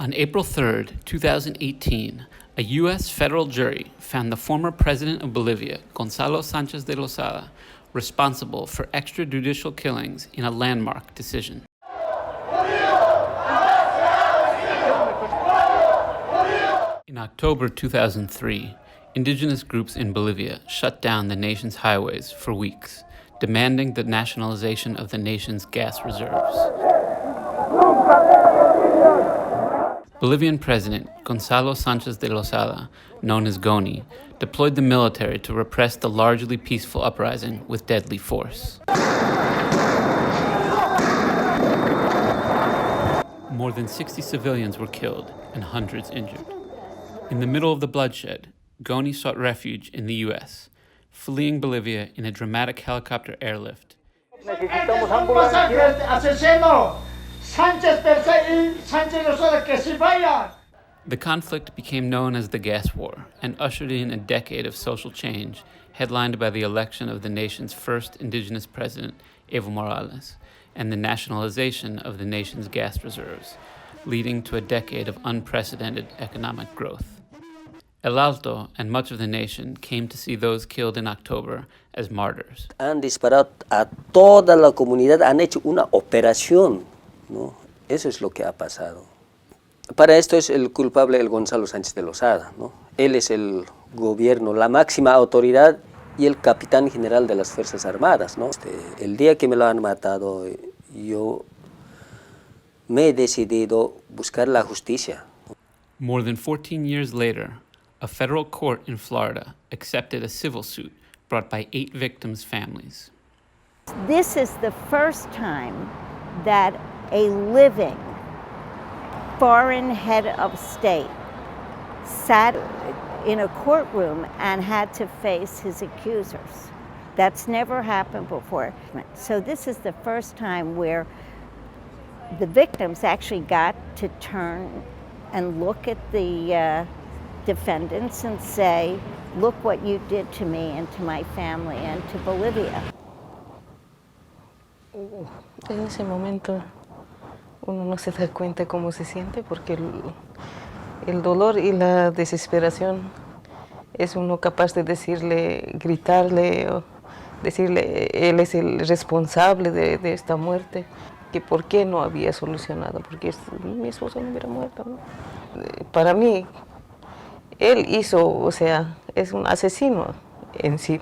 On April 3, 2018, a U.S. federal jury found the former president of Bolivia, Gonzalo Sánchez de Lozada, responsible for extrajudicial killings in a landmark decision. In October 2003, indigenous groups in Bolivia shut down the nation's highways for weeks, demanding the nationalization of the nation's gas reserves. Bolivian President Gonzalo Sánchez de Lozada, known as Goni, deployed the military to repress the largely peaceful uprising with deadly force. More than 60 civilians were killed and hundreds injured. In the middle of the bloodshed, Goni sought refuge in the U.S., fleeing Bolivia in a dramatic helicopter airlift. The conflict became known as the Gas War and ushered in a decade of social change headlined by the election of the nation's first indigenous president, Evo Morales, and the nationalization of the nation's gas reserves, leading to a decade of unprecedented economic growth. El Alto and much of the nation came to see those killed in October as martyrs. Han disparado a toda la comunidad, han hecho una operación, ¿no? Eso es lo que ha pasado. Para esto es el culpable el Gonzalo Sánchez de Lozada, ¿no? Él es el gobierno, la máxima autoridad y el capitán general de las Fuerzas Armadas, ¿no? El día que me lo han matado, yo me he decidido buscar la justicia. More than 14 years later, a federal court in Florida accepted a civil suit brought by 8 victims' families. This is the first time that a living foreign head of state sat in a courtroom and had to face his accusers. That's never happened before. So this is the first time where the victims actually got to turn and look at the defendants and say, look what you did to me and to my family and to Bolivia. En ese momento uno no se da cuenta cómo se siente porque el dolor y la desesperación es uno capaz de decirle, gritarle o decirle él es el responsable de esta muerte, que por qué no había solucionado, porque mi esposo no hubiera muerto, ¿no? Para mí, él hizo, o sea, es un asesino en sí.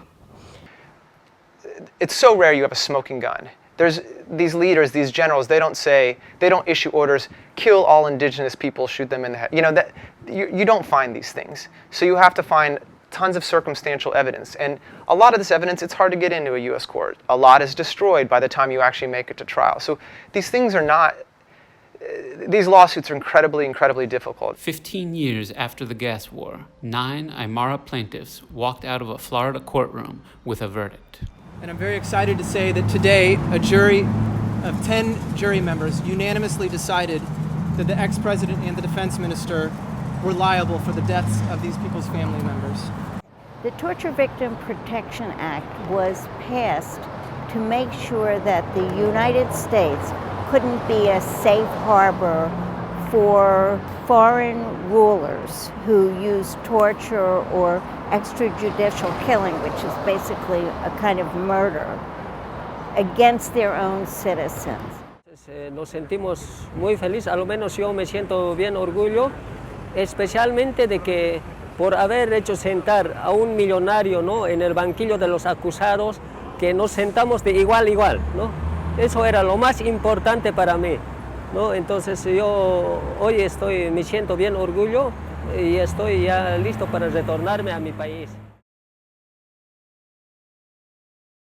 It's so rare you have a smoking gun. There's these leaders, these generals, they don't issue orders, kill all indigenous people, shoot them in the head. You know, that you don't find these things. So you have to find tons of circumstantial evidence. And a lot of this evidence, it's hard to get into a U.S. court. A lot is destroyed by the time you actually make it to trial. So these things are not, these lawsuits are incredibly, incredibly difficult. 15 years after the gas war, 9 Aymara plaintiffs walked out of a Florida courtroom with a verdict. And I'm very excited to say that today, a jury of 10 jury members unanimously decided that the ex-president and the defense minister were liable for the deaths of these people's family members. The Torture Victim Protection Act was passed to make sure that the United States couldn't be a safe harbor for foreign rulers who use torture or extrajudicial killing, which is basically a kind of murder, against their own citizens. Nos sentimos muy felices, a lo menos yo me siento bien orgullo, especialmente de que por haber hecho sentar a un millonario, ¿no?, en el banquillo de los acusados, que nos sentamos de igual a igual, ¿no? Eso era lo más importante para mí, ¿no? Entonces yo hoy me siento bien orgullo y estoy ya listo para retornarme a mi país.